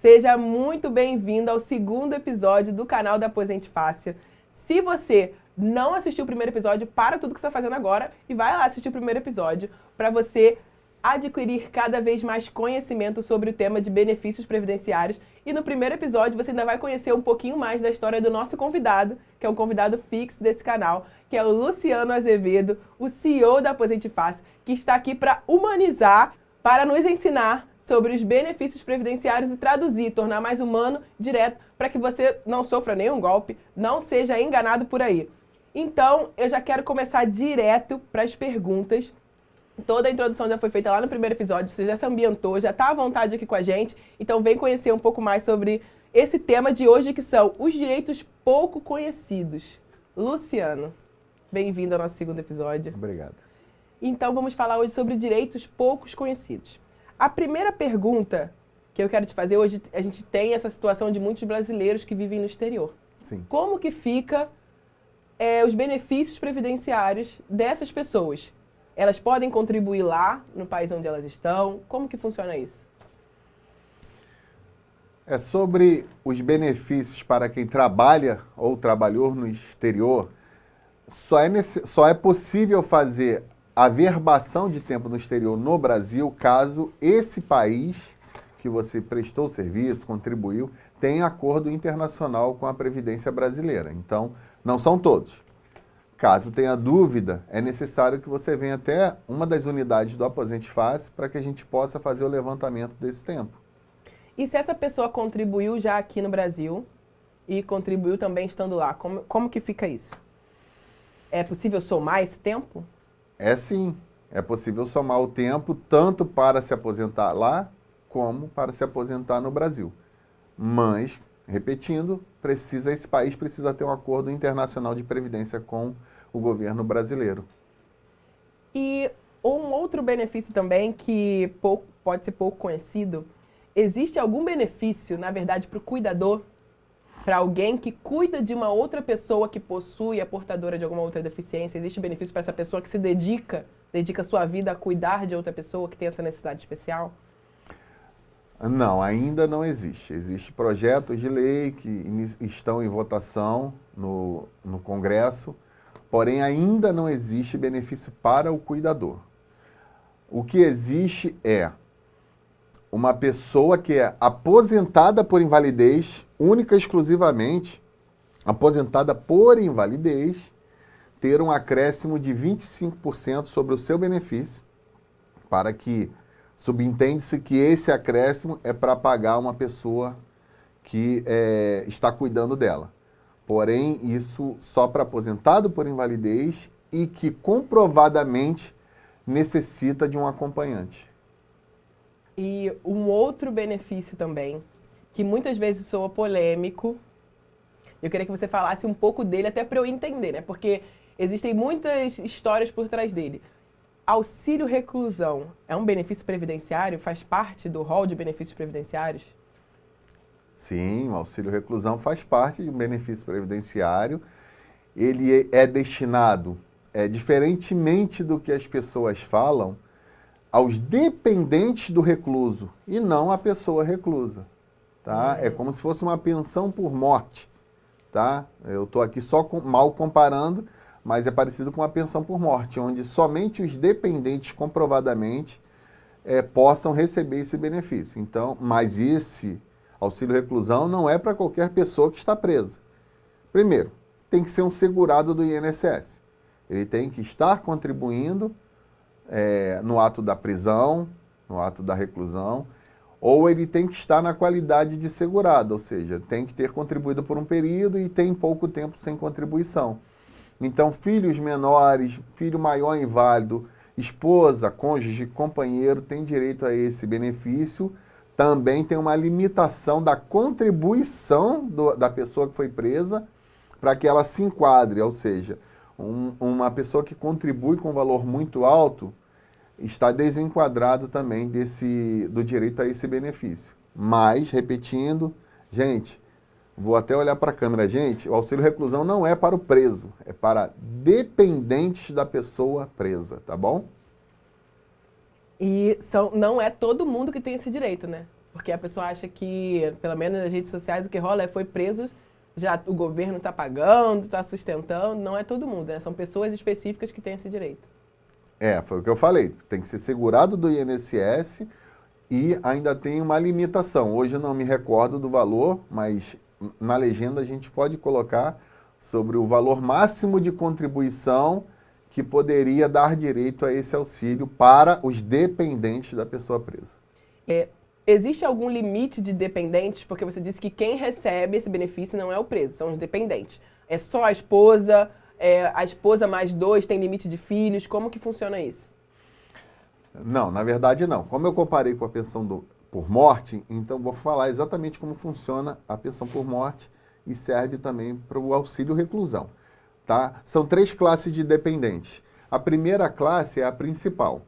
Seja muito bem-vindo ao segundo episódio do canal da Aposente Fácil. Se você não assistiu o primeiro episódio, para tudo que você está fazendo agora e vai lá assistir o primeiro episódio para você adquirir cada vez mais conhecimento sobre o tema de benefícios previdenciários. E no primeiro episódio você ainda vai conhecer um pouquinho mais da história do nosso convidado, que é um convidado fixo desse canal, que é o Luciano Azevedo, o CEO da Aposente Fácil, que está aqui para humanizar, para nos ensinar sobre os benefícios previdenciários e traduzir, tornar mais humano, direto, para que você não sofra nenhum golpe, não seja enganado por aí. Então, eu já quero começar direto para as perguntas. Toda a introdução já foi feita lá no primeiro episódio, você já se ambientou, já está à vontade aqui com a gente, então vem conhecer um pouco mais sobre esse tema de hoje, que são os direitos pouco conhecidos. Luciano, bem-vindo ao nosso segundo episódio. Obrigado. Então, vamos falar hoje sobre direitos poucos conhecidos. A primeira pergunta que eu quero te fazer, hoje a gente tem essa situação de muitos brasileiros que vivem no exterior. Sim. Como que fica os benefícios previdenciários dessas pessoas? Elas podem contribuir lá, no país onde elas estão? Como que funciona isso? É sobre os benefícios para quem trabalha ou trabalhou no exterior. Só é possível fazer a verbação de tempo no exterior no Brasil caso esse país que você prestou serviço, contribuiu, tenha acordo internacional com a Previdência Brasileira. Então, não são todos. Caso tenha dúvida, é necessário que você venha até uma das unidades do Aposente Fácil para que a gente possa fazer o levantamento desse tempo. E se essa pessoa contribuiu já aqui no Brasil e contribuiu também estando lá, como que fica isso? É possível somar esse tempo? É sim, é possível somar o tempo tanto para se aposentar lá como para se aposentar no Brasil. Mas, repetindo, esse país precisa ter um acordo internacional de previdência com o governo brasileiro. E um outro benefício também que pode ser pouco conhecido, existe algum benefício, na verdade, para o cuidador, para alguém que cuida de uma outra pessoa que possui, é portadora de alguma outra deficiência? Existe benefício para essa pessoa que se dedica sua vida a cuidar de outra pessoa que tem essa necessidade especial? Não, ainda não existe. Existem projetos de lei que estão em votação no Congresso, porém ainda não existe benefício para o cuidador. O que existe é uma pessoa que é aposentada por invalidez, única e exclusivamente, aposentada por invalidez, ter um acréscimo de 25% sobre o seu benefício, para que subentende-se que esse acréscimo é para pagar uma pessoa que está cuidando dela. Porém, isso só para aposentado por invalidez e que comprovadamente necessita de um acompanhante. E um outro benefício também, que muitas vezes soa polêmico, eu queria que você falasse um pouco dele até para eu entender, né? Porque existem muitas histórias por trás dele. Auxílio reclusão é um benefício previdenciário? Faz parte do rol de benefícios previdenciários? Sim, o auxílio reclusão faz parte de um benefício previdenciário. Ele é destinado, diferentemente do que as pessoas falam, aos dependentes do recluso e não à pessoa reclusa, tá? É como se fosse uma pensão por morte, tá? Eu estou aqui só mal comparando, mas é parecido com uma pensão por morte, onde somente os dependentes comprovadamente possam receber esse benefício. Então, mas esse auxílio reclusão não é para qualquer pessoa que está presa. Primeiro, tem que ser um segurado do INSS. Ele tem que estar contribuindo no ato da prisão, no ato da reclusão, ou ele tem que estar na qualidade de segurado, ou seja, tem que ter contribuído por um período e tem pouco tempo sem contribuição. Então, filhos menores, filho maior inválido, esposa, cônjuge, companheiro tem direito a esse benefício. Também tem uma limitação da contribuição da pessoa que foi presa para que ela se enquadre, ou seja, uma pessoa que contribui com um valor muito alto está desenquadrado também do direito a esse benefício. Mas, repetindo, gente, vou até olhar para a câmera, gente, o auxílio reclusão não é para o preso, é para dependentes da pessoa presa, tá bom? E não é todo mundo que tem esse direito, né? Porque a pessoa acha que, pelo menos nas redes sociais, o que rola é foi presos, já o governo está pagando, está sustentando. Não é todo mundo, né? São pessoas específicas que têm esse direito. Foi o que eu falei. Tem que ser segurado do INSS e ainda tem uma limitação. Hoje eu não me recordo do valor, mas na legenda a gente pode colocar sobre o valor máximo de contribuição que poderia dar direito a esse auxílio para os dependentes da pessoa presa. Existe algum limite de dependentes? Porque você disse que quem recebe esse benefício não é o preso, são os dependentes. É só a esposa mais 2, tem limite de filhos? Como que funciona isso? Não, na verdade não. Como eu comparei com a pensão por morte, então vou falar exatamente como funciona a pensão por morte e serve também para o auxílio reclusão. Tá? São 3 classes de dependentes. A primeira classe é a principal,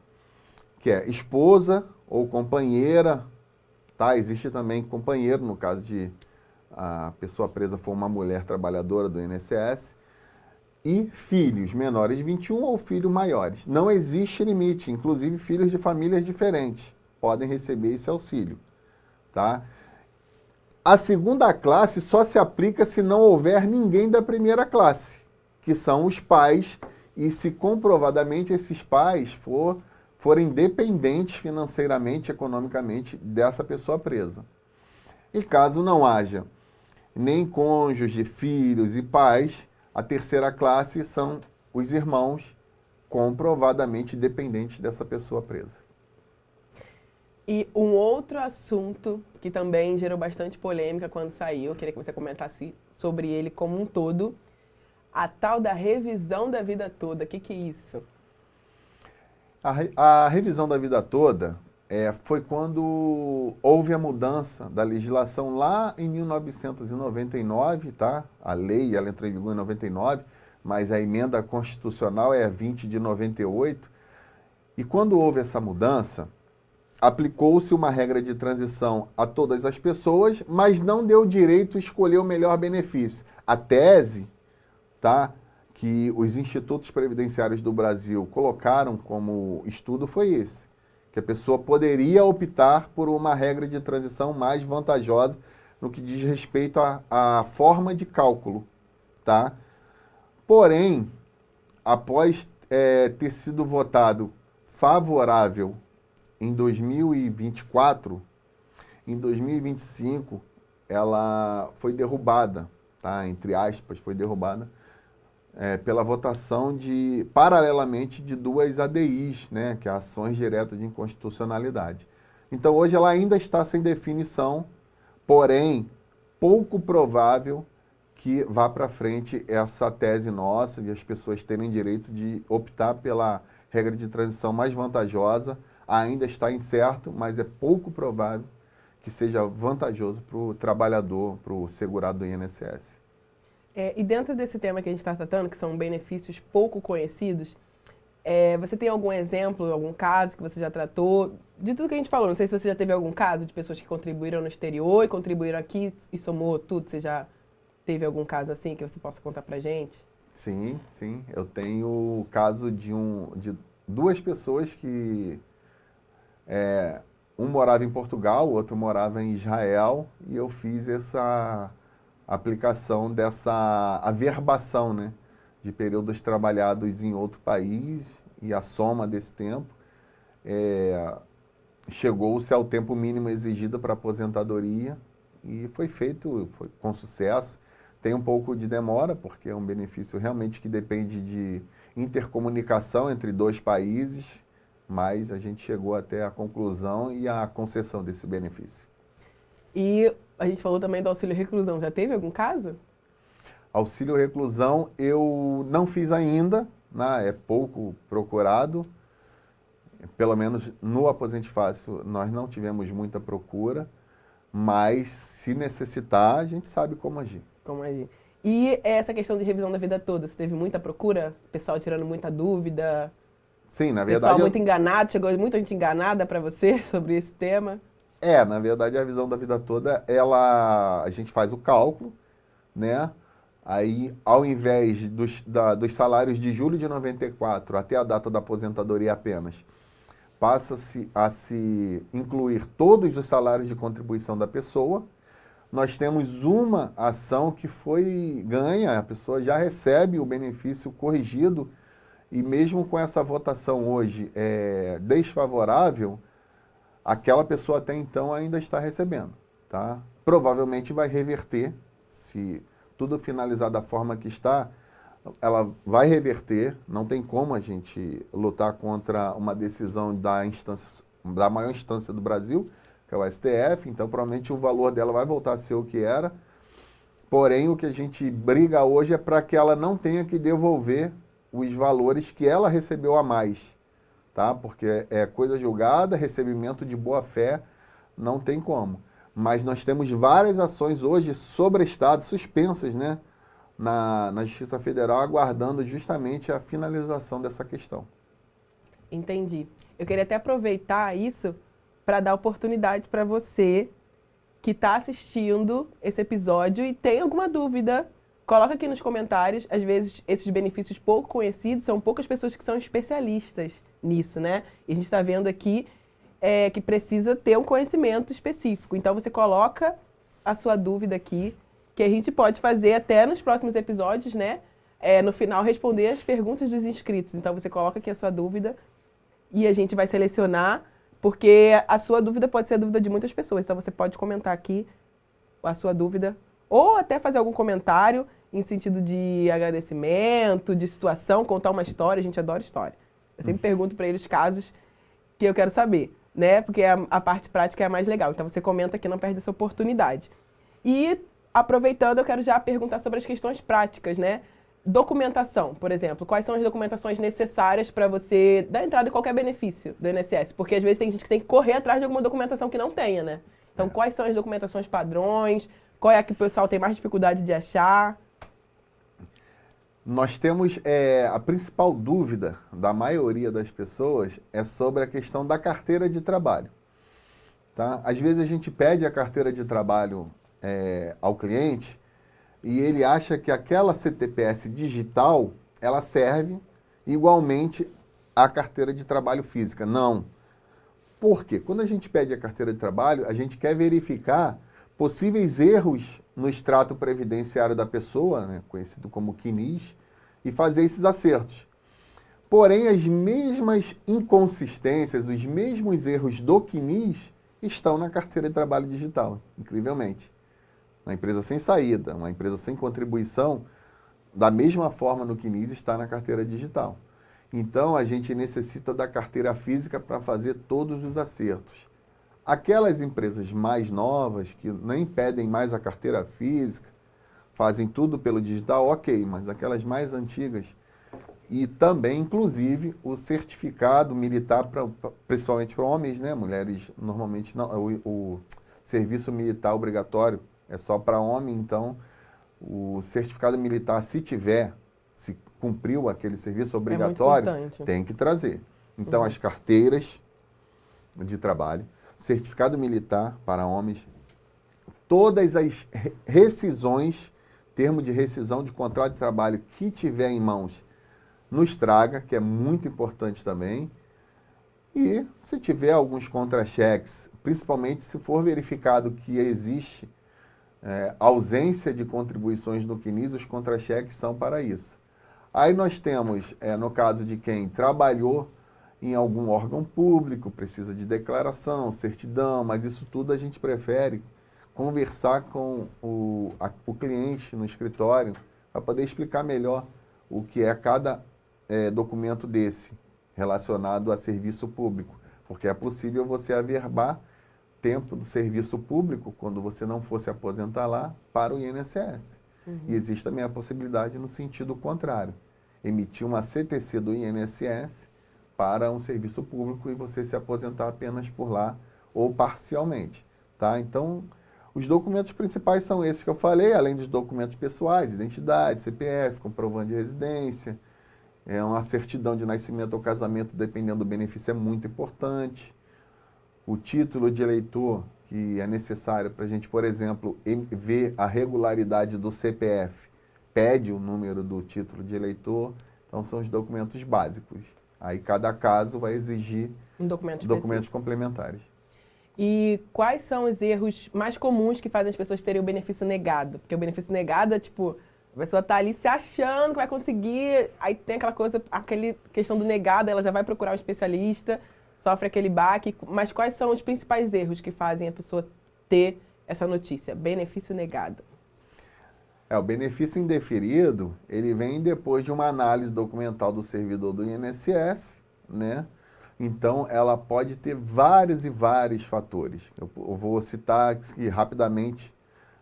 que é esposa ou companheira, tá? Existe também companheiro, no caso de a pessoa presa for uma mulher trabalhadora do INSS, e filhos menores de 21 ou filhos maiores. Não existe limite, inclusive filhos de famílias diferentes podem receber esse auxílio. Tá? A segunda classe só se aplica se não houver ninguém da primeira classe, que são os pais, e se comprovadamente esses pais forem dependentes financeiramente, economicamente dessa pessoa presa. E caso não haja nem cônjuge, filhos e pais, a terceira classe são os irmãos comprovadamente dependentes dessa pessoa presa. E um outro assunto que também gerou bastante polêmica quando saiu, eu queria que você comentasse sobre ele como um todo, a tal da revisão da vida toda. O que é isso? A revisão da vida toda foi quando houve a mudança da legislação lá em 1999, tá? A lei ela entrou em vigor em 99, mas a emenda constitucional é 20 de 98. E quando houve essa mudança, aplicou-se uma regra de transição a todas as pessoas, mas não deu direito a escolher o melhor benefício. A tese, tá, que os institutos previdenciários do Brasil colocaram como estudo foi esse, que a pessoa poderia optar por uma regra de transição mais vantajosa no que diz respeito à forma de cálculo, tá? Porém, após ter sido votado favorável em 2024, em 2025 ela foi derrubada, tá? Entre aspas, foi derrubada pela votação paralelamente de 2 ADIs, né? Que é ações diretas de inconstitucionalidade. Então hoje ela ainda está sem definição, porém pouco provável que vá para frente essa tese nossa de as pessoas terem direito de optar pela regra de transição mais vantajosa. Ainda está incerto, mas é pouco provável que seja vantajoso para o trabalhador, para o segurado do INSS. E dentro desse tema que a gente está tratando, que são benefícios pouco conhecidos, você tem algum exemplo, algum caso que você já tratou? De tudo que a gente falou, não sei se você já teve algum caso de pessoas que contribuíram no exterior e contribuíram aqui e somou tudo. Você já teve algum caso assim que você possa contar pra gente? Sim, sim. Eu tenho o caso de 2 pessoas que um morava em Portugal, o outro morava em Israel, e eu fiz essa aplicação dessa averbação, né, de períodos trabalhados em outro país, e a soma desse tempo chegou-se ao tempo mínimo exigido para aposentadoria, e foi feito com sucesso. Tem um pouco de demora, porque é um benefício realmente que depende de intercomunicação entre 2 países, mas a gente chegou até a conclusão e a concessão desse benefício. E a gente falou também do auxílio reclusão. Já teve algum caso? Auxílio reclusão eu não fiz ainda, né? É pouco procurado. Pelo menos no Aposente Fácil nós não tivemos muita procura, mas se necessitar a gente sabe como agir. Como agir. E essa questão de revisão da vida toda, você teve muita procura? Pessoal tirando muita dúvida? Sim, na verdade... Pessoal muito enganado, chegou muita gente enganada para você sobre esse tema? Na verdade, a revisão da vida toda, a gente faz o cálculo, né? Aí, ao invés dos salários de julho de 94 até a data da aposentadoria apenas, passa-se a se incluir todos os salários de contribuição da pessoa. Nós temos uma ação que foi ganha, a pessoa já recebe o benefício corrigido, e mesmo com essa votação hoje desfavorável, aquela pessoa até então ainda está recebendo, tá? Provavelmente vai reverter, se tudo finalizar da forma que está, ela vai reverter, não tem como a gente lutar contra uma decisão da maior instância do Brasil, que é o STF, então provavelmente o valor dela vai voltar a ser o que era, porém o que a gente briga hoje é para que ela não tenha que devolver os valores que ela recebeu a mais, tá? Porque é coisa julgada, recebimento de boa-fé, não tem como. Mas nós temos várias ações hoje sobre Estado, suspensas, né? Na Justiça Federal, aguardando justamente a finalização dessa questão. Entendi. Eu queria até aproveitar isso para dar oportunidade para você que está assistindo esse episódio e tem alguma dúvida, coloca aqui nos comentários. Às vezes, esses benefícios pouco conhecidos, são poucas pessoas que são especialistas nisso, né? E a gente está vendo aqui que precisa ter um conhecimento específico. Então, você coloca a sua dúvida aqui, que a gente pode fazer até nos próximos episódios, né? No final, responder as perguntas dos inscritos. Então, você coloca aqui a sua dúvida e a gente vai selecionar, porque a sua dúvida pode ser a dúvida de muitas pessoas. Então, você pode comentar aqui a sua dúvida ou até fazer algum comentário em sentido de agradecimento, de situação, contar uma história. A gente adora história. Eu sempre pergunto para eles casos que eu quero saber, né? Porque a parte prática é a mais legal. Então, você comenta aqui, não perde essa oportunidade. E, aproveitando, eu quero já perguntar sobre as questões práticas, né? Documentação, por exemplo. Quais são as documentações necessárias para você dar entrada em qualquer benefício do INSS? Porque, às vezes, tem gente que tem que correr atrás de alguma documentação que não tenha, né? Então, quais são as documentações padrões? Qual é a que o pessoal tem mais dificuldade de achar? Nós temos a principal dúvida da maioria das pessoas é sobre a questão da carteira de trabalho. Tá? Às vezes a gente pede a carteira de trabalho ao cliente e ele acha que aquela CTPS digital ela serve igualmente à carteira de trabalho física. Não. Por quê? Quando a gente pede a carteira de trabalho, a gente quer verificar possíveis erros no extrato previdenciário da pessoa, né, conhecido como CNIS, e fazer esses acertos. Porém, as mesmas inconsistências, os mesmos erros do CNIS estão na carteira de trabalho digital, incrivelmente. Uma empresa sem saída, uma empresa sem contribuição, da mesma forma no CNIS está na carteira digital. Então, a gente necessita da carteira física para fazer todos os acertos. Aquelas empresas mais novas, que nem pedem mais a carteira física, fazem tudo pelo digital, ok, mas aquelas mais antigas, e também, inclusive, o certificado militar, principalmente para homens, né? Mulheres, normalmente, não, o serviço militar obrigatório é só para homem, então, o certificado militar, se cumpriu aquele serviço obrigatório, tem que trazer. Então, as carteiras de trabalho, certificado militar para homens, todas as rescisões, termo de rescisão de contrato de trabalho que tiver em mãos, nos traga, que é muito importante também. E se tiver alguns contra-cheques, principalmente se for verificado que existe ausência de contribuições no CNIS, os contra-cheques são para isso. Aí nós temos, no caso de quem trabalhou em algum órgão público, precisa de declaração, certidão, mas isso tudo a gente prefere conversar com o cliente no escritório para poder explicar melhor o que é cada documento desse relacionado a serviço público, porque é possível você averbar tempo do serviço público, quando você não fosse aposentar lá, para o INSS. E existe também a possibilidade no sentido contrário, emitir uma CTC do INSS para um serviço público e você se aposentar apenas por lá ou parcialmente. Tá? Então, os documentos principais são esses que eu falei, além dos documentos pessoais, identidade, CPF, comprovante de residência, uma certidão de nascimento ou casamento, dependendo do benefício, é muito importante. O título de eleitor, que é necessário para a gente, por exemplo, ver a regularidade do CPF, pede o número do título de eleitor, então são os documentos básicos. Aí cada caso vai exigir Um documento específico. documentos complementares. E quais são os erros mais comuns que fazem as pessoas terem o benefício negado? Porque o benefício negado é tipo, a pessoa tá ali se achando que vai conseguir, aí tem aquela coisa, aquele questão do negado, ela já vai procurar um especialista, sofre aquele baque. Mas quais são os principais erros que fazem a pessoa ter essa notícia? Benefício negado. O benefício indeferido, ele vem depois de uma análise documental do servidor do INSS, né? Então, ela pode ter vários e vários fatores. Eu vou citar aqui rapidamente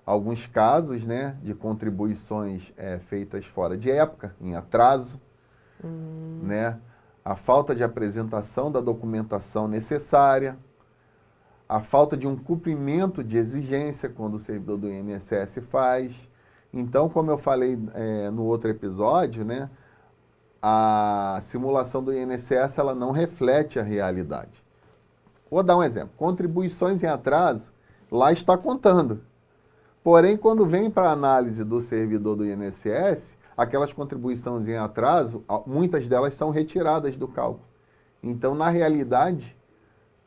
alguns casos, né, de contribuições feitas fora de época, em atraso, né? A falta de apresentação da documentação necessária, a falta de um cumprimento de exigência quando o servidor do INSS faz. Então, como eu falei no outro episódio, né, a simulação do INSS ela não reflete a realidade. Vou dar um exemplo. Contribuições em atraso, lá está contando. Porém, quando vem para a análise do servidor do INSS, aquelas contribuições em atraso, muitas delas são retiradas do cálculo. Então, na realidade,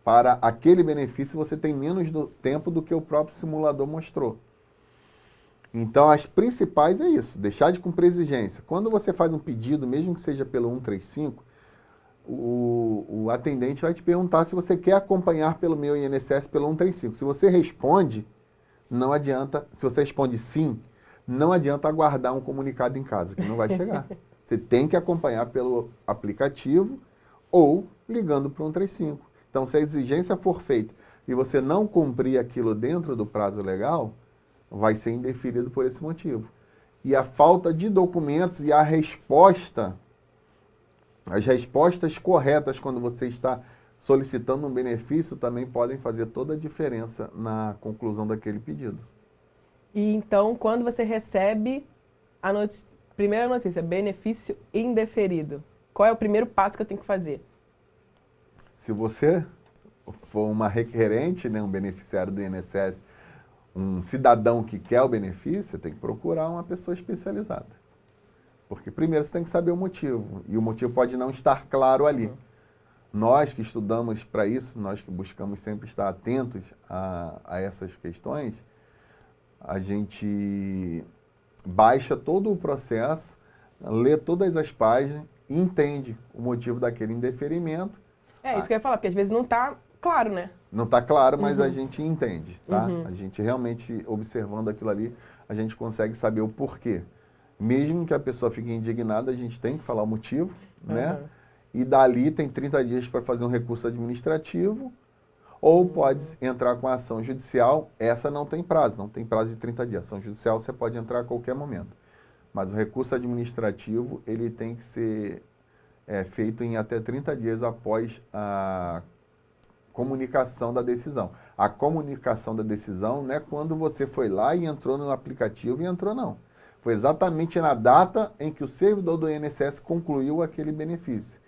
para aquele benefício, você tem menos tempo do que o próprio simulador mostrou. Então, as principais é isso, deixar de cumprir exigência. Quando você faz um pedido, mesmo que seja pelo 135, o atendente vai te perguntar se você quer acompanhar pelo meu INSS pelo 135. Se você responde, não adianta, se você responde sim, não adianta aguardar um comunicado em casa, que não vai chegar. Você tem que acompanhar pelo aplicativo ou ligando para o 135. Então, se a exigência for feita e você não cumprir aquilo dentro do prazo legal, vai ser indeferido por esse motivo. E a falta de documentos e a resposta, as respostas corretas quando você está solicitando um benefício também podem fazer toda a diferença na conclusão daquele pedido. E então, quando você recebe a primeira notícia, benefício indeferido, qual é o primeiro passo que eu tenho que fazer? Se você for uma requerente, né, um beneficiário do INSS, um cidadão que quer o benefício, você tem que procurar uma pessoa especializada. Porque primeiro você tem que saber o motivo, e o motivo pode não estar claro ali. Nós que estudamos para isso, nós que buscamos sempre estar atentos a essas questões, a gente baixa todo o processo, lê todas as páginas e entende o motivo daquele indeferimento. Isso que eu ia falar, porque às vezes não está claro, né? Não está claro, mas a gente entende, tá? A gente realmente, observando aquilo ali, a gente consegue saber o porquê. Mesmo que a pessoa fique indignada, a gente tem que falar o motivo, né? E dali tem 30 dias para fazer um recurso administrativo, ou pode entrar com a ação judicial. Essa não tem prazo de 30 dias. Ação judicial você pode entrar a qualquer momento. Mas o recurso administrativo, ele tem que ser feito em até 30 dias após a comunicação da decisão. A comunicação da decisão não é quando você foi lá e entrou no aplicativo e entrou, não. Foi exatamente na data em que o servidor do INSS concluiu aquele benefício.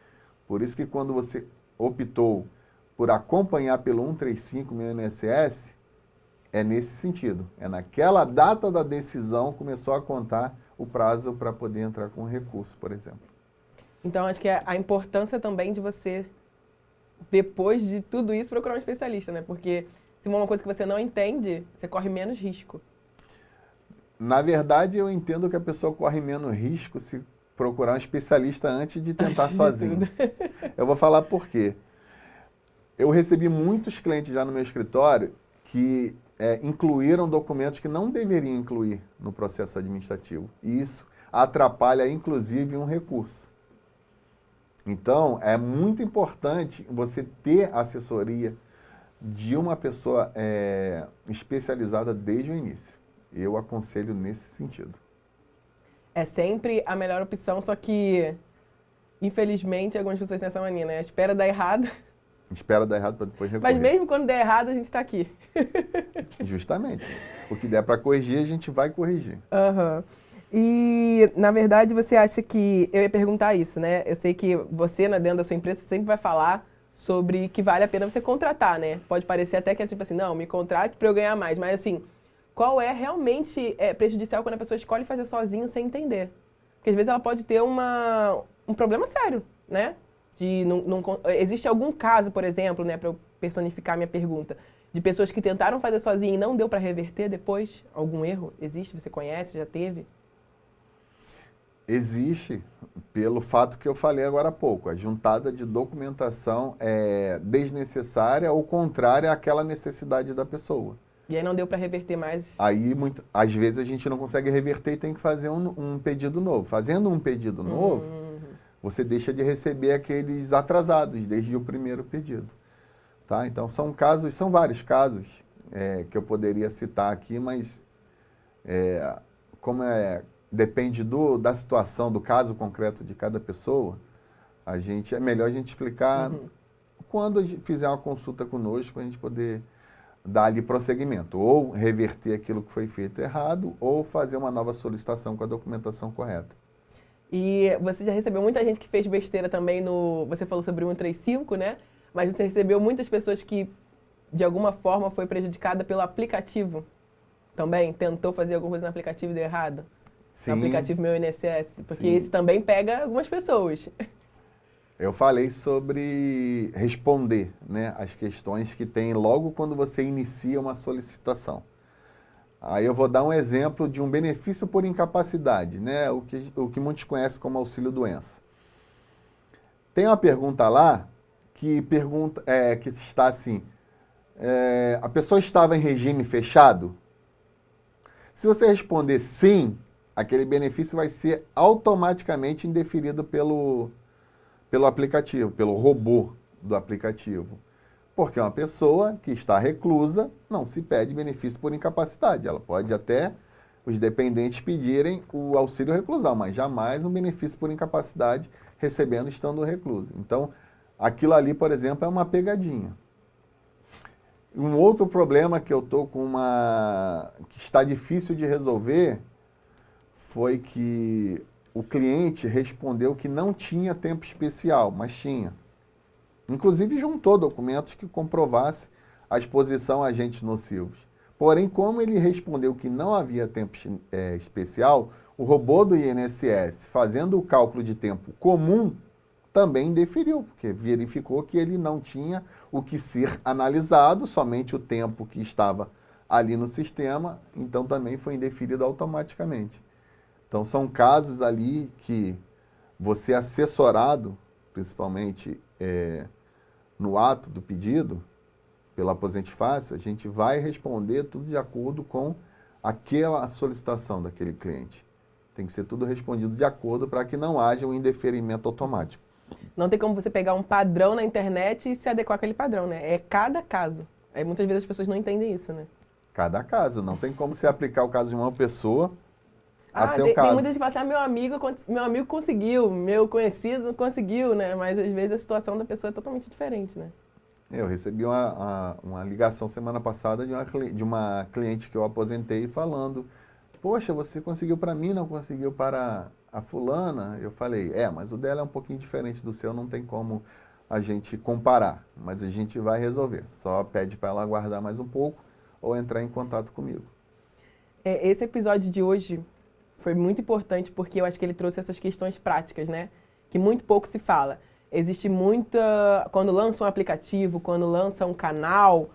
Por isso que quando você optou por acompanhar pelo 135 no INSS, é nesse sentido. É naquela data da decisão começou a contar o prazo para poder entrar com o recurso, por exemplo. Então, acho que é a importância também de você, depois de tudo isso, procurar um especialista, né? Porque se for uma coisa que você não entende, você corre menos risco. Na verdade, eu entendo que a pessoa corre menos risco se procurar um especialista antes de tentar sozinho. Eu vou falar por quê. Eu recebi muitos clientes já no meu escritório que incluíram documentos que não deveriam incluir no processo administrativo. E isso atrapalha, inclusive, um recurso. Então, é muito importante você ter assessoria de uma pessoa especializada desde o início. Eu aconselho nesse sentido. É sempre a melhor opção, só que, infelizmente, algumas pessoas têm essa mania, né? Espera dar errado. Espera dar errado para depois recorrer. Mas mesmo quando der errado, a gente está aqui. Justamente. O que der para corrigir, a gente vai corrigir. E, na verdade, você acha que... Eu ia perguntar isso, né? Eu sei que você, dentro da sua empresa, sempre vai falar sobre que vale a pena você contratar, né? Pode parecer até que é tipo assim, não, me contrate para eu ganhar mais. Mas, assim, qual é realmente prejudicial quando a pessoa escolhe fazer sozinho sem entender? Porque, às vezes, ela pode ter um problema sério, né? Existe algum caso, por exemplo, né, para eu personificar minha pergunta, de pessoas que tentaram fazer sozinha e não deu para reverter depois? Algum erro? Existe? Você conhece? Já teve? Existe, pelo fato que eu falei agora há pouco. A juntada de documentação é desnecessária ou contrária àquela necessidade da pessoa. E aí não deu para reverter mais? Aí, às vezes, a gente não consegue reverter e tem que fazer um pedido novo. Fazendo um pedido novo, você deixa de receber aqueles atrasados desde o primeiro pedido. Tá? Então, são vários casos que eu poderia citar aqui, mas depende da situação, do caso concreto de cada pessoa, é melhor a gente explicar quando fizer uma consulta conosco, para a gente poder dar ali prosseguimento, ou reverter aquilo que foi feito errado, ou fazer uma nova solicitação com a documentação correta. E você já recebeu muita gente que fez besteira também você falou sobre o 135, né? Mas você recebeu muitas pessoas que, de alguma forma, foi prejudicada pelo aplicativo também? Tentou fazer alguma coisa no aplicativo e deu errado? Sim. No aplicativo Meu INSS? Porque Sim. esse também pega algumas pessoas. Eu falei sobre responder, né, as questões que tem logo quando você inicia uma solicitação. Aí eu vou dar um exemplo de um benefício por incapacidade, né, o que muitos conhecem como auxílio-doença. Tem uma pergunta lá que está assim, a pessoa estava em regime fechado? Se você responder sim, aquele benefício vai ser automaticamente indeferido pelo aplicativo, pelo robô do aplicativo. Porque uma pessoa que está reclusa não se pede benefício por incapacidade. Ela pode até, os dependentes, pedirem o auxílio reclusão, mas jamais um benefício por incapacidade recebendo estando recluso. Então, aquilo ali, por exemplo, é uma pegadinha. Um outro problema que eu estou que está difícil de resolver foi que o cliente respondeu que não tinha tempo especial, mas tinha. Inclusive juntou documentos que comprovassem a exposição a agentes nocivos. Porém, como ele respondeu que não havia tempo especial, o robô do INSS, fazendo o cálculo de tempo comum, também indeferiu, porque verificou que ele não tinha o que ser analisado, somente o tempo que estava ali no sistema, então também foi indeferido automaticamente. Então, são casos ali que você assessorado, principalmente no ato do pedido, pelo Aposente Fácil, a gente vai responder tudo de acordo com aquela solicitação daquele cliente. Tem que ser tudo respondido de acordo para que não haja um indeferimento automático. Não tem como você pegar um padrão na internet e se adequar àquele padrão, né? É cada caso. Aí muitas vezes as pessoas não entendem isso, né? Cada caso. Não tem como você aplicar o caso de uma pessoa a seu caso. Tem muita gente que fala assim, meu amigo conseguiu, meu conhecido conseguiu, né? Mas às vezes a situação da pessoa é totalmente diferente, né? Eu recebi uma ligação semana passada de uma cliente que eu aposentei falando: poxa, você conseguiu para mim, não conseguiu para a fulana? Eu falei, mas o dela é um pouquinho diferente do seu, não tem como a gente comparar, mas a gente vai resolver. Só pede para ela aguardar mais um pouco ou entrar em contato comigo. Esse episódio de hoje foi muito importante porque eu acho que ele trouxe essas questões práticas, né? Que muito pouco se fala. Existe muita... Quando lança um aplicativo, quando lança um canal,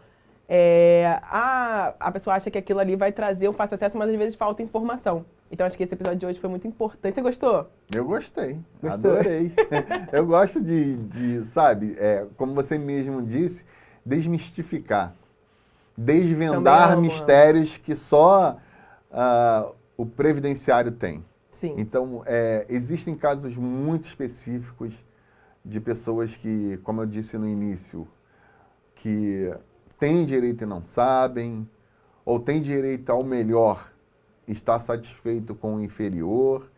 a pessoa acha que aquilo ali vai trazer um fácil acesso, mas às vezes falta informação. Então acho que esse episódio de hoje foi muito importante. Você gostou? Eu gostei. Gostou? Adorei. Eu gosto de sabe, como você mesmo disse, desmistificar. Desvendar mistérios que só o previdenciário tem. Sim. Então, existem casos muito específicos de pessoas que, como eu disse no início, que têm direito e não sabem, ou têm direito ao melhor, está satisfeito com o inferior.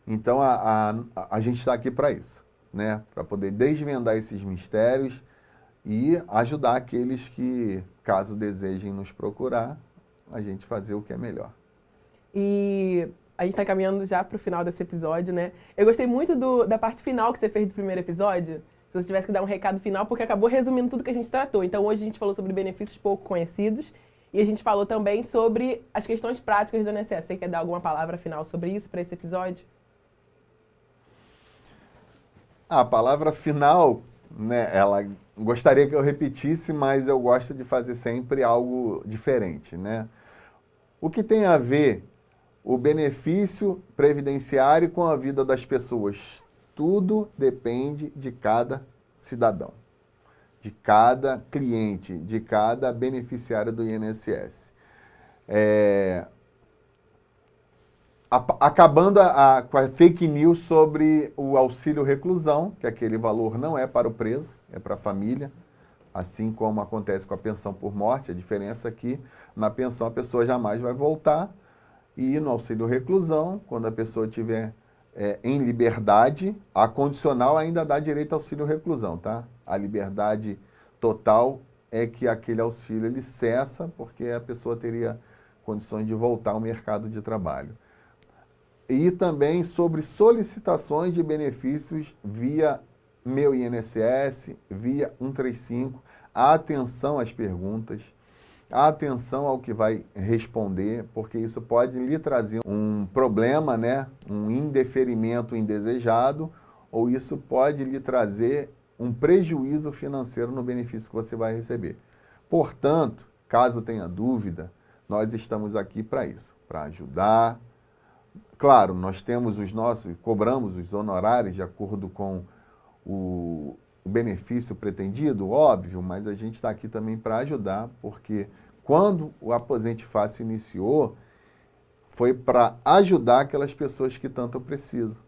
Então, a gente está aqui para isso, né? Para poder desvendar esses mistérios e ajudar aqueles que, caso desejem nos procurar, a gente fazer o que é melhor. E a gente está caminhando já para o final desse episódio, né? Eu gostei muito da parte final que você fez do primeiro episódio. Se você tivesse que dar um recado final, porque acabou resumindo tudo que a gente tratou. Então, hoje a gente falou sobre benefícios pouco conhecidos e a gente falou também sobre as questões práticas do INSS. Você quer dar alguma palavra final sobre isso, para esse episódio? A palavra final, né, ela gostaria que eu repetisse, mas eu gosto de fazer sempre algo diferente, né? O que tem a ver o benefício previdenciário com a vida das pessoas? Tudo depende de cada cidadão, de cada cliente, de cada beneficiário do INSS. Acabando com a fake news sobre o auxílio reclusão, que aquele valor não é para o preso, é para a família, assim como acontece com a pensão por morte. A diferença é que na pensão a pessoa jamais vai voltar, e no auxílio reclusão, quando a pessoa estiver em liberdade, a condicional ainda dá direito ao auxílio reclusão, tá? A liberdade total é que aquele auxílio ele cessa, porque a pessoa teria condições de voltar ao mercado de trabalho. E também sobre solicitações de benefícios via Meu INSS, via 135. Atenção às perguntas, atenção ao que vai responder, porque isso pode lhe trazer um problema, né? Um indeferimento indesejado, ou isso pode lhe trazer um prejuízo financeiro no benefício que você vai receber. Portanto, caso tenha dúvida, nós estamos aqui para isso, para ajudar. Claro, nós temos cobramos os honorários de acordo com o benefício pretendido, óbvio, mas a gente está aqui também para ajudar, porque quando o Aposente Fácil iniciou, foi para ajudar aquelas pessoas que tanto precisam.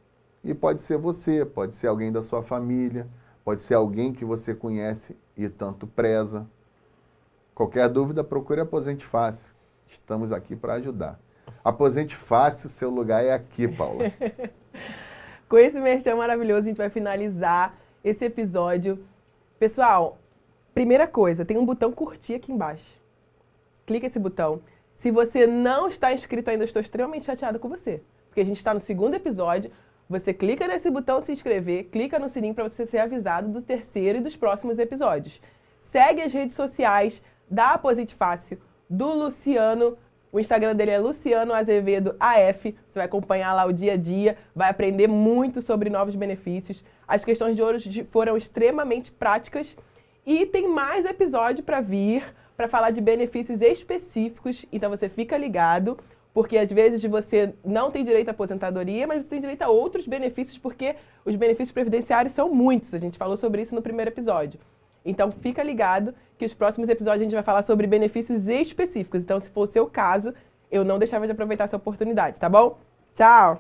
E pode ser você, pode ser alguém da sua família, pode ser alguém que você conhece e tanto preza. Qualquer dúvida, procure Aposente Fácil. Estamos aqui para ajudar. Aposente Fácil, seu lugar é aqui, Paula. Com esse merchan maravilhoso, a gente vai finalizar esse episódio. Pessoal, primeira coisa, tem um botão curtir aqui embaixo. Clica esse botão. Se você não está inscrito ainda, eu estou extremamente chateada com você. Porque a gente está no segundo episódio. Você clica nesse botão se inscrever, clica no sininho para você ser avisado do terceiro e dos próximos episódios. Segue as redes sociais da Aposente Fácil, do Luciano. O Instagram dele é Luciano Azevedo AF. Você vai acompanhar lá o dia a dia, vai aprender muito sobre novos benefícios. As questões de hoje foram extremamente práticas e tem mais episódio para vir, para falar de benefícios específicos. Então você fica ligado, porque às vezes você não tem direito à aposentadoria, mas você tem direito a outros benefícios, porque os benefícios previdenciários são muitos. A gente falou sobre isso no primeiro episódio. Então fica ligado que os próximos episódios a gente vai falar sobre benefícios específicos. Então, se for o seu caso, eu não deixava de aproveitar essa oportunidade, tá bom? Tchau!